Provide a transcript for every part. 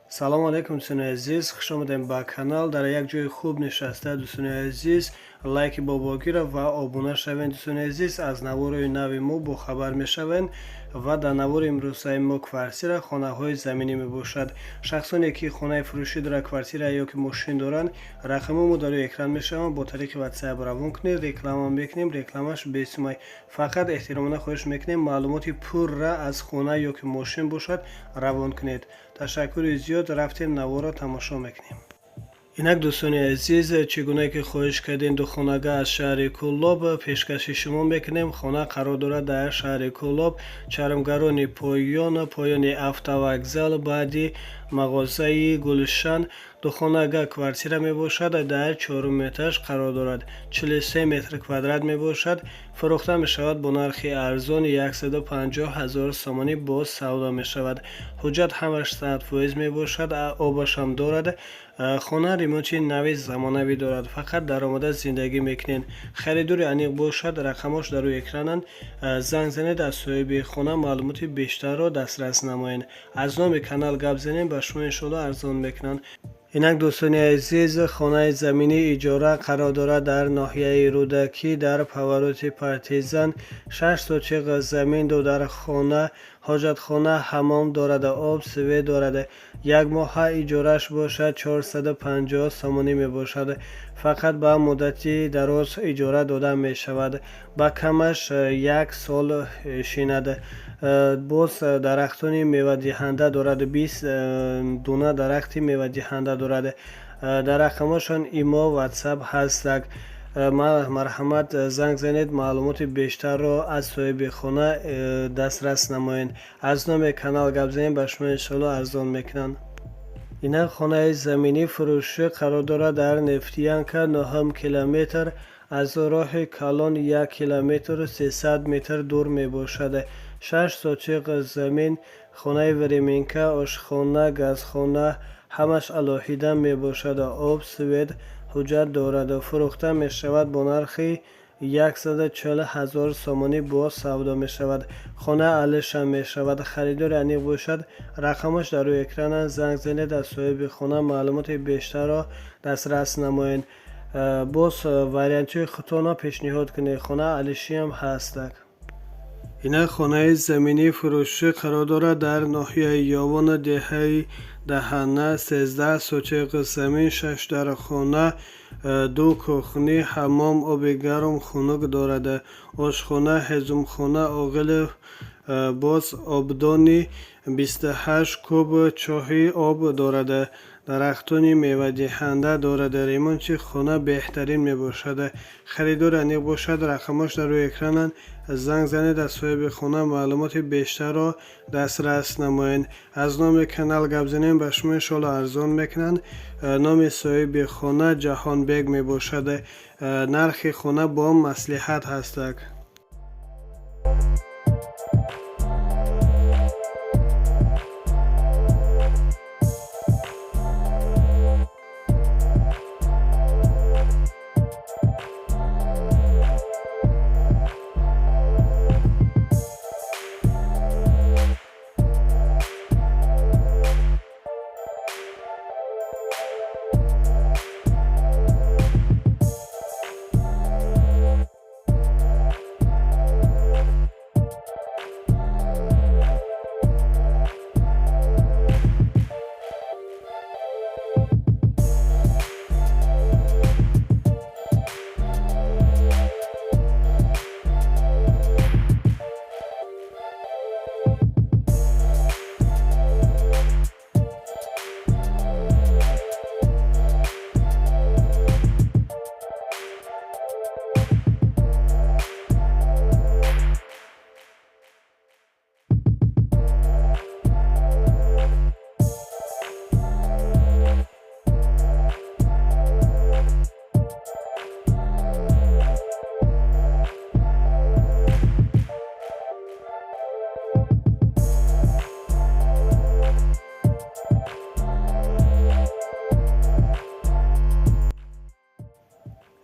салом алейкум дӯстони азиз, хуш омадем ба канал. Дар як ҷои хуб нишаста дӯстони азиз, лайки бобогира ва обуна шавен. Дӯстони азиз, аз навораи нави мо бохабар мешавен ва дар навори имрӯзаи мо квартира хонаҳои заминӣ мебошад. Шахсоне ки хонаи фруши дорад, квартира ё ки мошин доранд, рақамҳои дар рӯи экран мешаванд. Бо тариқи WhatsApp равон кунед, реклама мекунем, рекламаш бесумай. Фақат эҳтиромона хоҳиш мекунем маълумоти пурра аз хона ё ки мошин бошад равон кунед. Ташаккури зиёд, рафтем навора тамошо мекунем. Инак дӯстони азиз, чӣ гуна ки хоҳиш кардем ду хонага аз шаҳри Кулоб пешкаши шумо мекунем. Хона қарор дорад дар шаҳри Кулоб, чармгарони поёни автовокзал, баъди мағозаи Гулшан. Ду хонага квартира мебошад, дар 4 этаж қарор дорад, 43 метр квадрат мебошад. фурӯхта мешавад бо нархи арзон 150 000 сомонӣ боз савдо мешавад. ҳуҷҷат ҳамаш 100% мебошад, обашам дорад. хона ремонти нави замонавӣ дорад, фақат даромада зиндагӣ мекунед. харидори аниқ бошад, рақамош дар рӯи экрананд. занг занед, аз соҳиби хона маълумоти бештарро дастрас намоед. аз номи канал гап занем, ба шумо иншоалло арзон мекунанд. инак дӯстони азиз, хонаи заминӣ иҷора қарор дорад дар ноҳияи Рудаки, дар повороти партизан. 6 сотиқ замин дар хона, ҳоҷатхона, ҳаммом дорад, об, свет дорад. як моҳа иҷораш бошад 450 сомонӣ мебошад. фақат ба муддати дароз иҷора дода мешавад. ба камаш 1 сол шинад. боз дарахтони мевадиҳанда дорад, 20 дуна дарахти мевадиҳанда дорад. дар рақамошон имо WhatsApp ҳастак. марҳамат занг занед, маълумоти бештарро аз соҳиби хона дастрас намоед. аз номи канал гап занем, ба шумо иншоалло арзон мекунанд. инак хонаи заминӣ фурӯшӣ қарор дорад дар нефтиянка 9 километр, аз роҳи калон 1 километр 300 метр дур мебошад. 6 сотиқ замин, хонаи временка, ошхона, газхона, ҳамаш алоҳида мебошад. об, свет, ҳуҷҷат дорад. фурӯхта мешавад бо нархи 140 000 сомонӣ боз савдо мешавад. хона алиша мешавад. харидори аниқ бошад, рақамаш дар рӯи экрананд. занг занед, аз соҳиби хона маълумоти бештарро дастрас намоед. боз вариантҳои худтонро пешниҳод кунед. хона алишиам ҳастак. инак хонаи заминӣ фурӯшӣ қарор дорад дар ноҳияи Ëвон, деҳаи даҳана. 13 сотиқ замин, 6 дархона, 2 кухни, ҳаммом, оби гарм, хунук дорад. ошхона, ҳезумхона, оғили боз обдони 28 куб, чоҳи об дорад. дарахтони мевадиҳанда дорад. ремонти хона беҳтарин мебошад. харидори аниқ бошад, рақамош дар рӯи экрананд. занг занед, аз соҳиби хона маълумоти бештарро дастрас намоед. аз номи канал гап занем, ба шумо иншоалло арзон мекунанд. номи соҳиби хона Ҷаҳонбек мебошад. нархи хона бо маслиҳат ҳастак.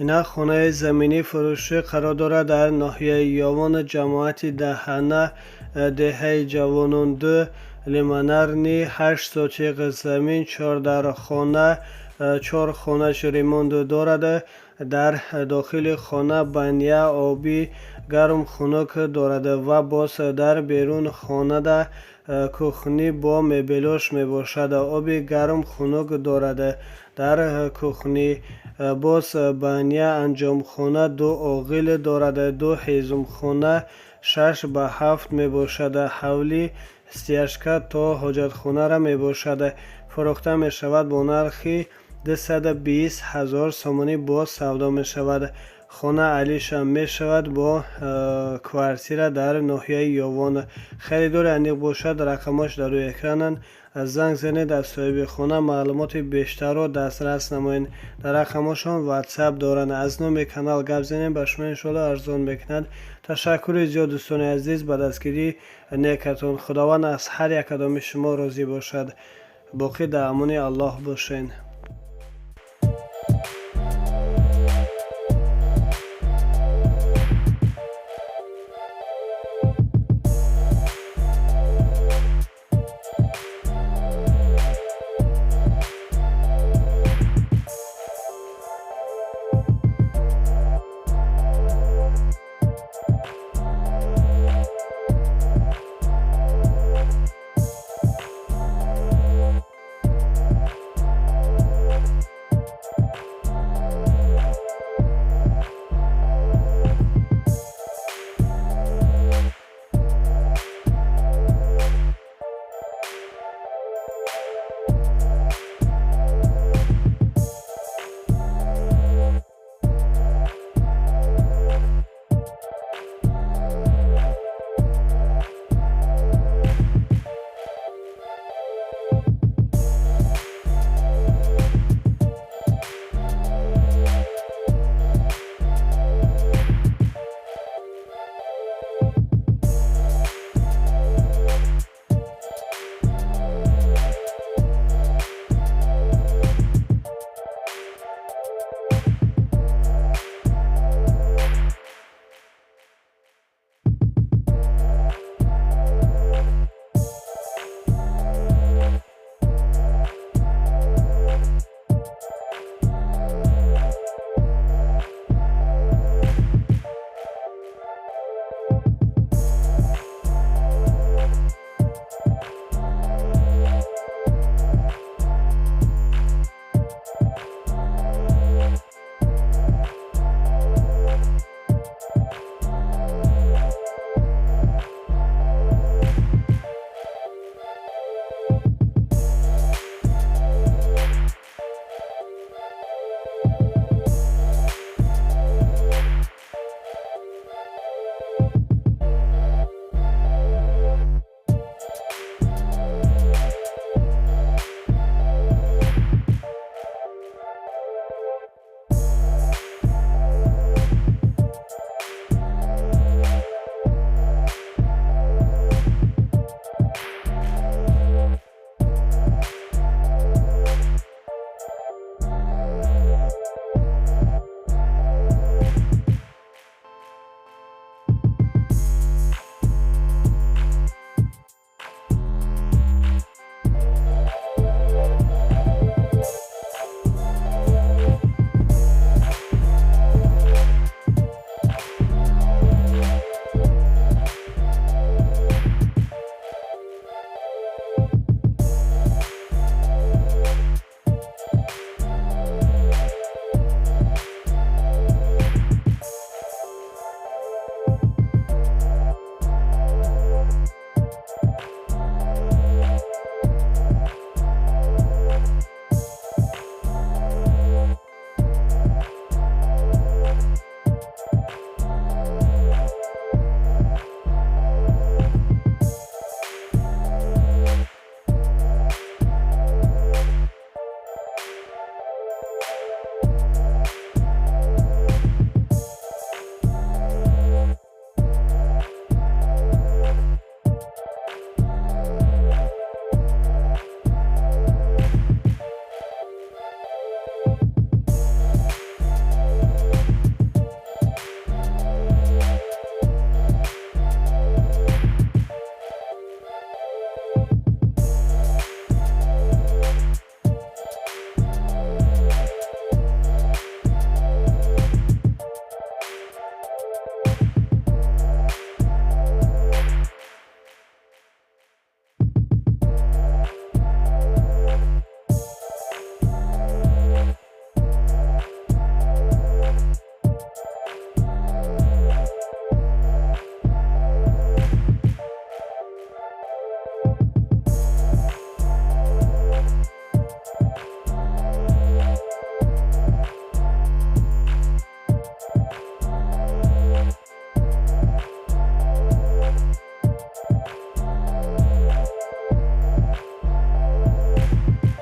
инак хонаи заминӣ фурӯшӣ қарор дорад дар ноҳияи Ëвон, ҷамоати даҳана, деҳаи ҷавонон 2, лимонарни 8 сотиқ замин 14 хона 4 хонааш ремонт дорад. дар дохили хона баня оби гарм хунук дорад ва боз дар берун хонада кухни бо мебелош мебошад. оби гарм хунук дорад. дар кухни боз баня анҷомхона 2 оғил дорад. 2 ҳезумхона 6 ба 7 мебошад. ҳавли стяжка то ҳоҷатхонара мебошад. фурӯхта мешавад бо нархи 220,000 сомонӣ боз савдо мешавад. хона алиша мешавад бо квартира дар ноҳияи Ëвон. харидори аниқ бошад, рақамош дар рӯи экрананд. занг занед, аз соҳиби хона маълумоти бештарро дастрас намоед. дар рақамошон ватсап доранд. аз номи канал гап занем, ба шумо иншоалло арзон мекунад. ташаккури зиёд дӯстони азиз ба дастгирии некатон. худованд аз ҳар як қадами шумо розӣ бошад. боқӣ дар амони аллоҳ бошед.